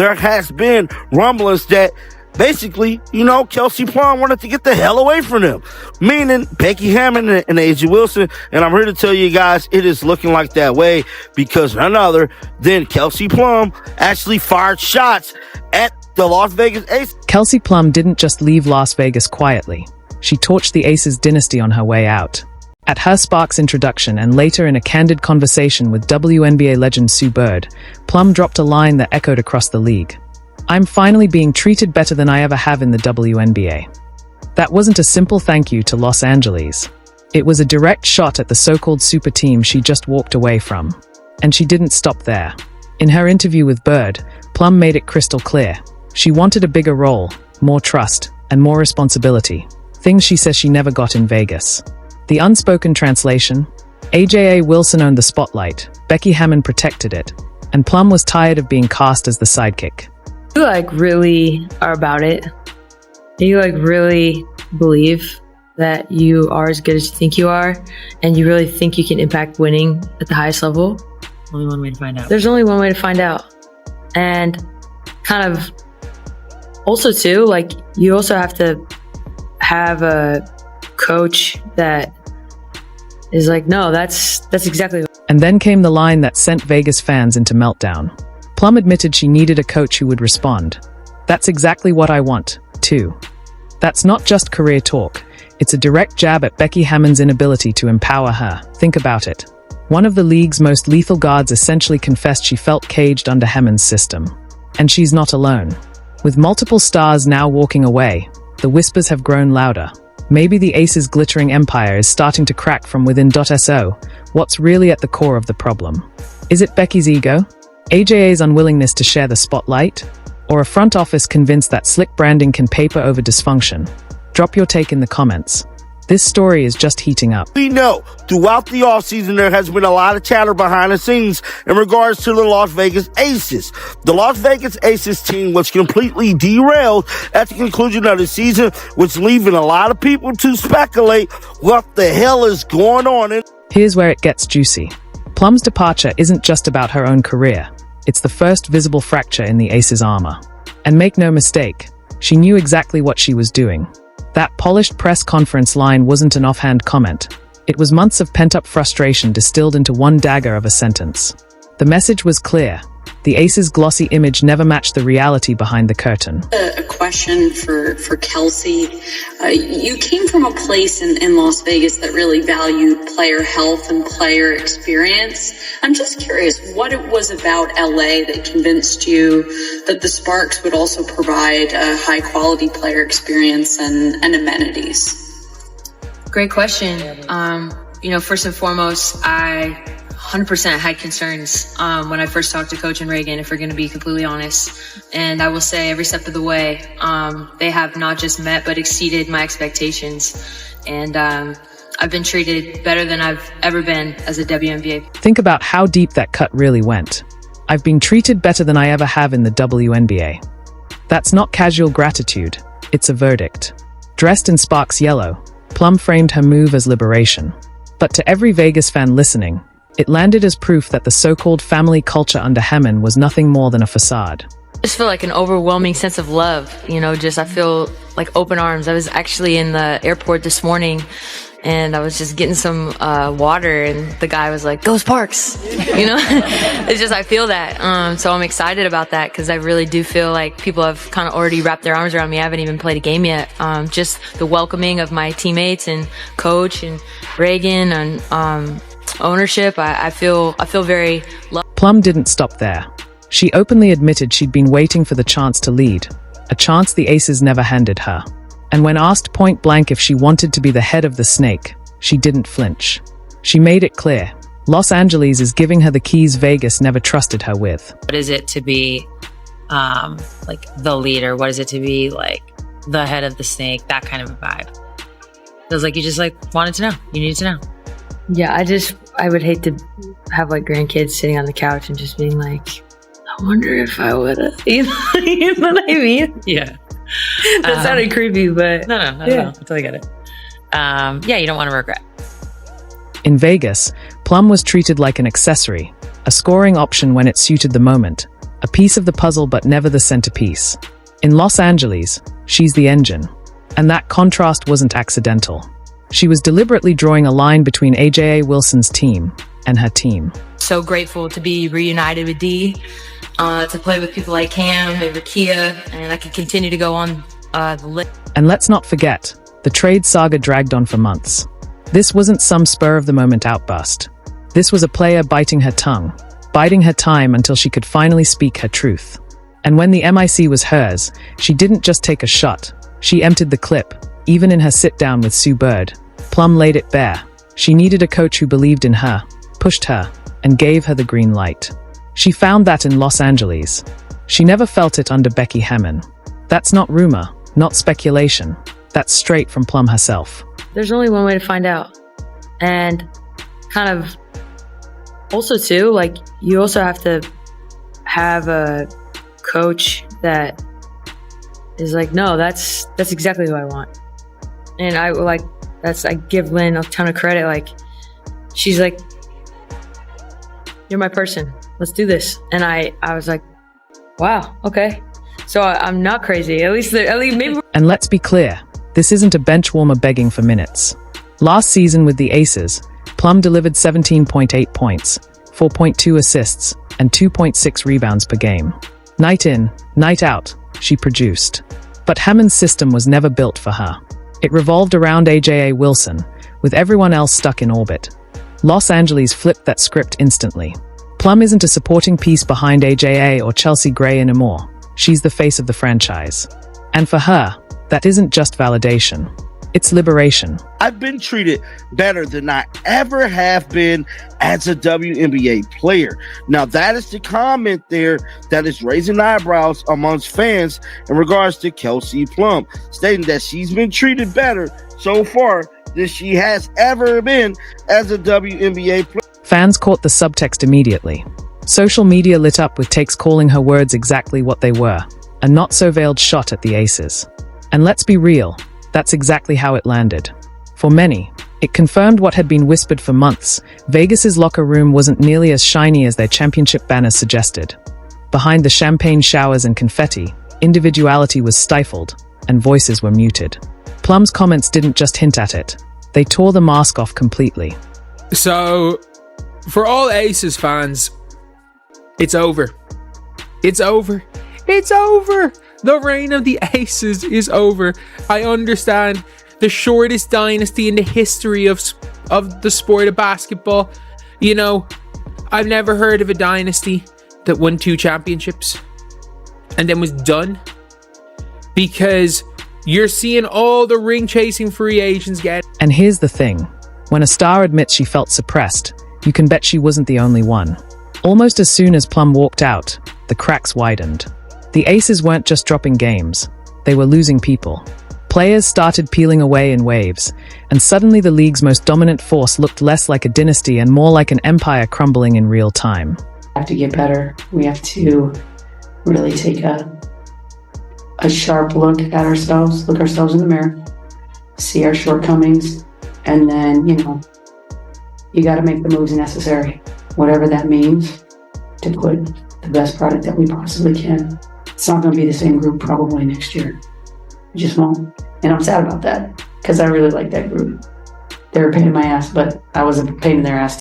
there has been rumblings that basically, Kelsey Plum wanted to get the hell away from them, meaning Becky Hammon and AJ Wilson. And I'm here to tell you guys, it is looking like that way because none other than Kelsey Plum actually fired shots at the Las Vegas Aces. Kelsey Plum didn't just leave Las Vegas quietly. She torched the Aces dynasty on her way out. At her Sparks introduction and later in a candid conversation with WNBA legend Sue Bird, Plum dropped a line that echoed across the league. "I'm finally being treated better than I ever have in the WNBA." That wasn't a simple thank you to Los Angeles. It was a direct shot at the so-called super team she just walked away from. And she didn't stop there. In her interview with Bird, Plum made it crystal clear. She wanted a bigger role, more trust, and more responsibility. Things she says she never got in Vegas. The unspoken translation: AJ Wilson owned the spotlight, Becky Hammon protected it, and Plum was tired of being cast as the sidekick. You really are about it. You really believe that you are as good as you think you are, and you really think you can impact winning at the highest level. Only one way to find out. There's only one way to find out. And kind of also too, you also have to have a coach that is no, that's exactly. And then came the line that sent Vegas fans into meltdown. Plum admitted she needed a coach who would respond. "That's exactly what I want, too." That's not just career talk. It's a direct jab at Becky Hammon's inability to empower her. Think about it. One of the league's most lethal guards essentially confessed she felt caged under Hammon's system. And she's not alone. With multiple stars now walking away, the whispers have grown louder. Maybe the Aces' glittering empire is starting to crack from within. So, what's really at the core of the problem? Is it Becky's ego? AJ's unwillingness to share the spotlight? Or a front office convinced that slick branding can paper over dysfunction? Drop your take in the comments. This story is just heating up. We know throughout the offseason there has been a lot of chatter behind the scenes in regards to the Las Vegas Aces. The Las Vegas Aces team was completely derailed at the conclusion of the season, which leaving a lot of people to speculate what the hell is going on. Here's where it gets juicy. Plum's departure isn't just about her own career. It's the first visible fracture in the Aces' armor. And make no mistake, she knew exactly what she was doing. That polished press conference line wasn't an offhand comment. It was months of pent-up frustration distilled into one dagger of a sentence. The message was clear. The Aces' glossy image never matched the reality behind the curtain. A question for Kelsey. You came from a place in Las Vegas that really valued player health and player experience. I'm just curious what it was about LA that convinced you that the Sparks would also provide a high-quality player experience and amenities. Great question. First and foremost, I 100% had concerns when I first talked to Coach and Reagan, if we're going to be completely honest. And I will say every step of the way, they have not just met but exceeded my expectations. And I've been treated better than I've ever been as a WNBA. Think about how deep that cut really went. I've been treated better than I ever have in the WNBA. That's not casual gratitude, it's a verdict. Dressed in Sparks yellow, Plum framed her move as liberation. But to every Vegas fan listening, it landed as proof that the so-called family culture under Hammon was nothing more than a facade. I just feel like an overwhelming sense of love, I feel like open arms. I was actually in the airport this morning and I was just getting some water and the guy was like, "Go Sparks!" It's just, I feel that. So I'm excited about that because I really do feel like people have kind of already wrapped their arms around me. I haven't even played a game yet. Just the welcoming of my teammates and coach and Reagan and ownership, I feel very loved. Plum didn't stop there. She openly admitted she'd been waiting for the chance to lead, a chance the Aces never handed her. And when asked point blank if she wanted to be the head of the snake, she didn't flinch. She made it clear, Los Angeles is giving her the keys Vegas never trusted her with. What is it to be the leader? What is it to be the head of the snake? That kind of a vibe. It was like you just wanted to know. You needed to know. Yeah, I would hate to have grandkids sitting on the couch and just being like, I wonder if I would have. You know what I mean? Yeah. That sounded creepy, but no, I totally get it. You don't want to regret. In Vegas, Plum was treated like an accessory, a scoring option when it suited the moment, A piece of the puzzle but never the centerpiece. In Los Angeles, she's the engine. And that contrast wasn't accidental. She was deliberately drawing a line between AJA Wilson's team and her team. So grateful to be reunited with Dee, to play with people like Cam and Rakia, and I can continue to go on the list. And let's not forget, the trade saga dragged on for months. This wasn't some spur-of-the-moment outburst. This was a player biting her tongue, biding her time until she could finally speak her truth. And when the MIC was hers, she didn't just take a shot. She emptied the clip. Even in her sit-down with Sue Bird, Plum laid it bare. She needed a coach who believed in her, pushed her, and gave her the green light. She found that in Los Angeles. She never felt it under Becky Hammon. That's not rumor, not speculation. That's straight from Plum herself. There's only one way to find out. And kind of also too, like, you also have to have a coach that is like, no, that's exactly who I want. And I give Lynn a ton of credit. Like, she's like, you're my person. Let's do this. And I was like, wow, okay. So I'm not crazy. At least maybe. And let's be clear, this isn't a bench warmer begging for minutes. Last season with the Aces, Plum delivered 17.8 points, 4.2 assists, and 2.6 rebounds per game. Night in, night out, she produced. But Hammon's system was never built for her. It revolved around AJA Wilson, with everyone else stuck in orbit. Los Angeles flipped that script instantly. Plum isn't a supporting piece behind AJA or Chelsea Gray anymore. She's the face of the franchise. And for her, that isn't just validation. It's liberation. I've been treated better than I ever have been as a WNBA player. Now, that is the comment there that is raising eyebrows amongst fans in regards to Kelsey Plum, stating that she's been treated better so far than she has ever been as a WNBA player. Fans caught the subtext immediately. Social media lit up with takes calling her words exactly what they were, a not-so-veiled shot at the Aces. And let's be real, that's exactly how it landed. For many, it confirmed what had been whispered for months. Vegas's locker room wasn't nearly as shiny as their championship banners suggested. Behind the champagne showers and confetti, individuality was stifled, and voices were muted. Plum's comments didn't just hint at it. They tore the mask off completely. So, for all Aces fans, it's over. It's over. It's over. The reign of the Aces is over. I understand the shortest dynasty in the history of the sport of basketball. You know, I've never heard of a dynasty that won 2 championships and then was done, because you're seeing all the ring-chasing free agents get. And here's the thing. When a star admits she felt suppressed, you can bet she wasn't the only one. Almost as soon as Plum walked out, the cracks widened. The Aces weren't just dropping games. They were losing people. Players started peeling away in waves, and suddenly the league's most dominant force looked less like a dynasty and more like an empire crumbling in real time. We have to get better. We have to really take a sharp look at ourselves, look ourselves in the mirror, see our shortcomings, and then, you got to make the moves necessary, whatever that means, to put the best product that we possibly can. It's not going to be the same group probably next year. It just won't. And I'm sad about that, because I really like that group. They were a pain in my ass, but I was a pain in their ass.